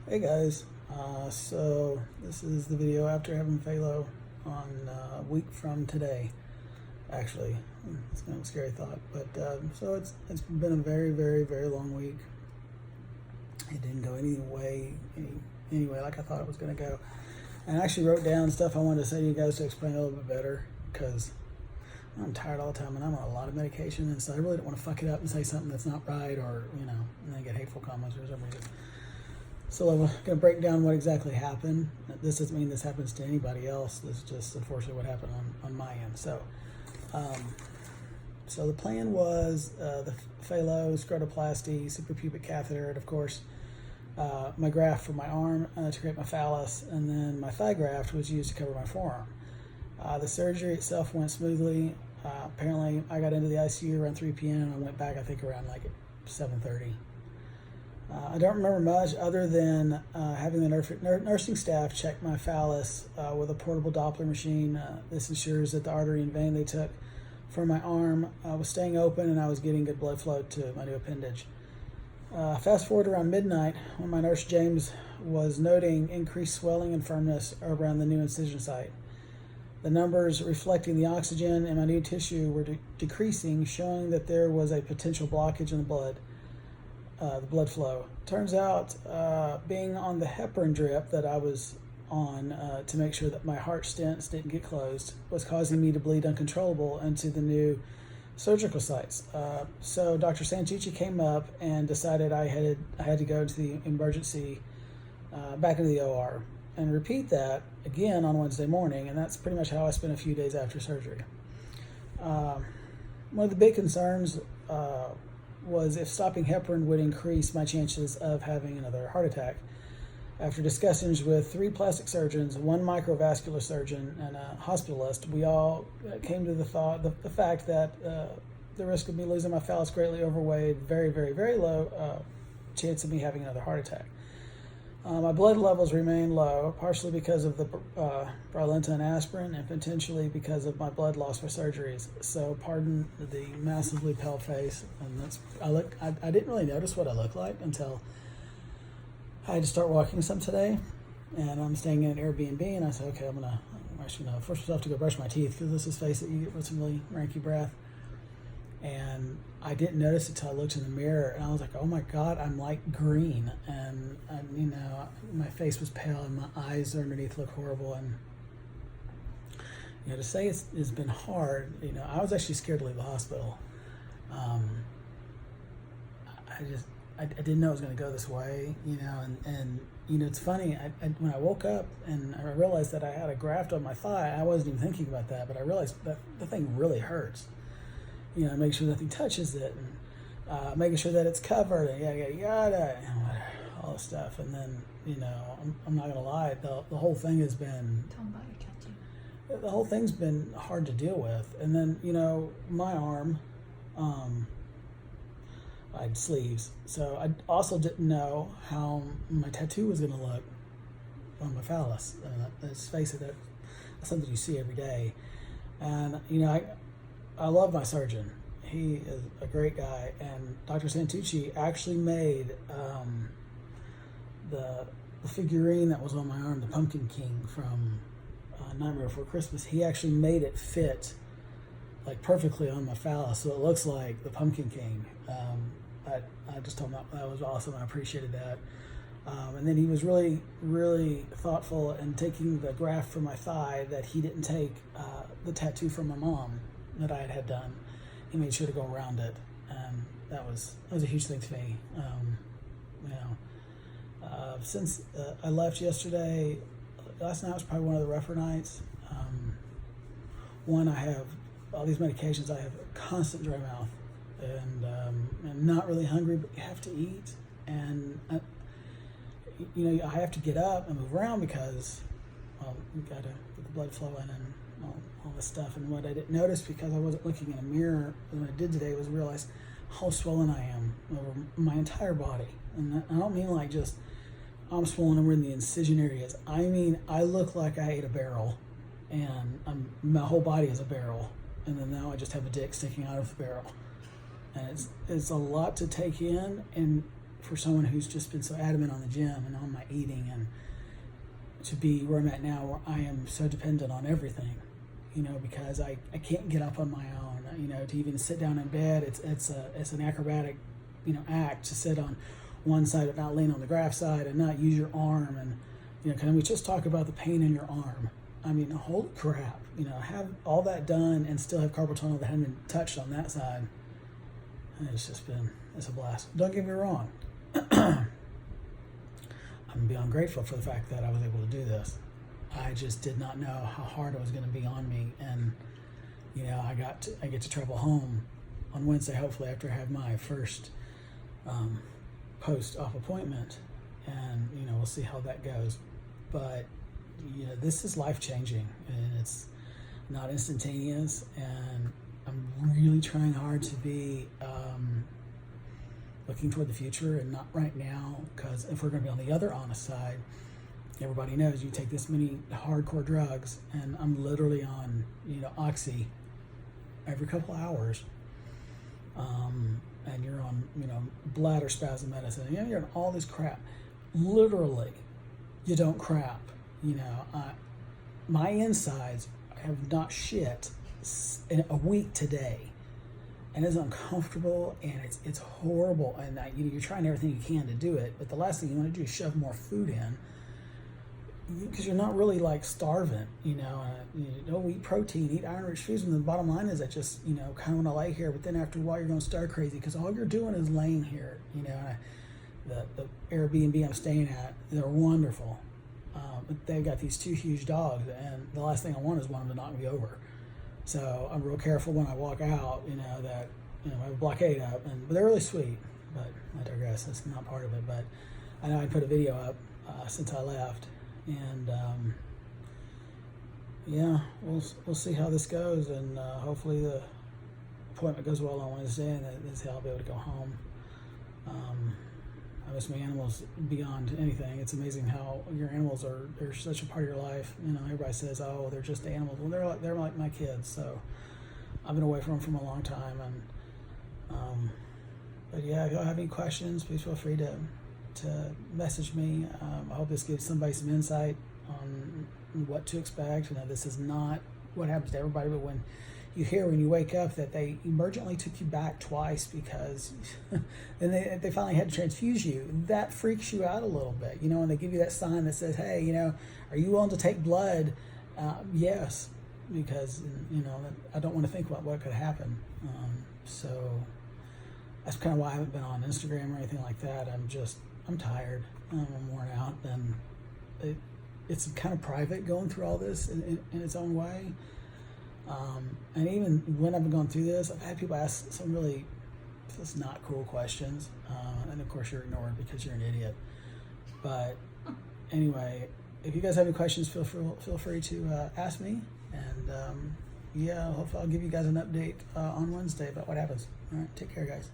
Hey guys, so this is the video after having Phalo on a week from today. Actually, it's kind of a scary thought, but so it's been a very long week. It didn't go anyway like I thought it was going to go. And I actually wrote down stuff I wanted to say to you guys to explain a little bit better because I'm tired all the time and I'm on a lot of medication, and so I really don't want to fuck it up and say something that's not right, or and then get hateful comments for some reason. So I'm going to break down what exactly happened. This doesn't mean this happens to anybody else. This is just unfortunately what happened on my end. So the plan was the Phalloplasty, suprapubic catheter, and of course my graft for my arm to create my phallus, and then my thigh graft was used to cover my forearm. The surgery itself went smoothly. Apparently I got into the ICU around 3 p.m. and I went back I think around like 7:30. I don't remember much other than having the nursing staff check my phallus with a portable Doppler machine. This ensures that the artery and vein they took from my arm was staying open and I was getting good blood flow to my new appendage. Fast forward around midnight when my nurse James was noting increased swelling and firmness around the new incision site. The numbers reflecting the oxygen in my new tissue were decreasing, showing that there was a potential blockage in the blood flow. Turns out being on the heparin drip that I was on to make sure that my heart stents didn't get closed was causing me to bleed uncontrollable into the new surgical sites. So Dr. Santucci came up and decided I had to go to the emergency back into the OR and repeat that again on Wednesday morning, and that's pretty much how I spent a few days after surgery. One of the big concerns was if stopping heparin would increase my chances of having another heart attack. After discussions with 3 plastic surgeons, 1 microvascular surgeon, and a hospitalist, we all came to the fact that the risk of me losing my phallus greatly outweighed very low chance of me having another heart attack. My blood levels remain low, partially because of the Brilinta and aspirin, and potentially because of my blood loss for surgeries. So pardon the massively pale face. And I didn't really notice what I looked like until I had to start walking some today. And I'm staying in an Airbnb, and I said, okay, I'm gonna force myself to go brush my teeth, because let's just face it, you get with some really ranky breath. And I didn't notice it until I looked in the mirror, and I was like, oh my God, I'm like green. And my face was pale and my eyes underneath look horrible. And, to say it's been hard, I was actually scared to leave the hospital. I didn't know it was going to go this way, and it's funny, when I woke up and I realized that I had a graft on my thigh, I wasn't even thinking about that, but I realized that the thing really hurts. Make sure nothing touches it, and making sure that it's covered, and yada, all this stuff. And then, I'm not gonna lie, the whole thing has been. Tell them about your tattoo. The whole thing's been hard to deal with. And then, my arm, I had sleeves, so I also didn't know how my tattoo was gonna look on my phallus. Let's face it, that's something you see every day. And I love my surgeon. He is a great guy, and Dr. Santucci actually made the figurine that was on my arm, the Pumpkin King from Nightmare Before Christmas. He actually made it fit like perfectly on my phallus, so it looks like the Pumpkin King. I just told him that was awesome. I appreciated that. And then he was really thoughtful in taking the graft from my thigh that he didn't take the tattoo from my mom that I had done. He made sure to go around it, and that was a huge thing to me. Since I left yesterday, last night was probably one of the rougher nights. One, I have all these medications. I have a constant dry mouth, and I'm not really hungry, but you have to eat, and I have to get up and move around because you got to get the blood flowing and all this stuff. And what I didn't notice, because I wasn't looking in a mirror, what I did today was realize how swollen I am over my entire body. And I don't mean like just I'm swollen over in the incision areas. I mean, I look like I ate a barrel, and my whole body is a barrel, and then now I just have a dick sticking out of the barrel. And it's a lot to take in, and for someone who's just been so adamant on the gym and on my eating, and to be where I'm at now, where I am so dependent on everything, because I can't get up on my own. To even sit down in bed, it's an acrobatic, act to sit on one side but not lean on the graph side and not use your arm. And can we just talk about the pain in your arm? I mean, holy crap! Have all that done and still have carpal tunnel that hadn't been touched on that side. And it's a blast. Don't get me wrong. I'm beyond grateful for the fact that I was able to do this. I just did not know how hard it was going to be on me, and I get to travel home on Wednesday, hopefully, after I have my first post-op appointment, and we'll see how that goes. But this is life-changing, and it's not instantaneous, and I'm really trying hard to be looking toward the future and not right now, because if we're going to be on the other honest side, everybody knows you take this many hardcore drugs, and I'm literally on oxy every couple of hours, and you're on bladder spasm medicine, you're on all this crap. Literally, you don't crap. My insides have not shit in a week today, and it's uncomfortable, and it's horrible, and you're trying everything you can to do it, but the last thing you want to do is shove more food in, because you're not really like starving, eat protein, eat iron-rich foods, and the bottom line is that just, kind of want to lay here, but then after a while you're going to stir crazy, because all you're doing is laying here, the Airbnb I'm staying at, they're wonderful, but they've got these two huge dogs, and the last thing I want is one of them to knock me over, so I'm real careful when I walk out, that, I have a blockade up, but they're really sweet, but I digress, that's not part of it, but I know I put a video up since I left. And we'll see how this goes, and hopefully the appointment goes well on Wednesday, and that's how I'll be able to go home. I miss my animals beyond anything. It's amazing how your animals they're such a part of your life. Everybody says, "Oh, they're just animals." Well, they're like my kids. So I've been away from them a long time, and but yeah, if y'all have any questions, please feel free to message me. I hope this gives somebody some insight on what to expect. This is not what happens to everybody, but when you wake up that they emergently took you back twice because and they finally had to transfuse you, that freaks you out a little bit, and they give you that sign that says, hey, are you willing to take blood? Yes, because I don't want to think about what could happen. So that's kind of why I haven't been on Instagram or anything like that. I'm tired. I'm worn out, and it's kind of private going through all this in its own way. And even when I've been going through this, I've had people ask some really just not cool questions, and of course you're ignored because you're an idiot. But anyway, if you guys have any questions, feel free to ask me, and hopefully I'll give you guys an update on Wednesday about what happens. All right, take care, guys.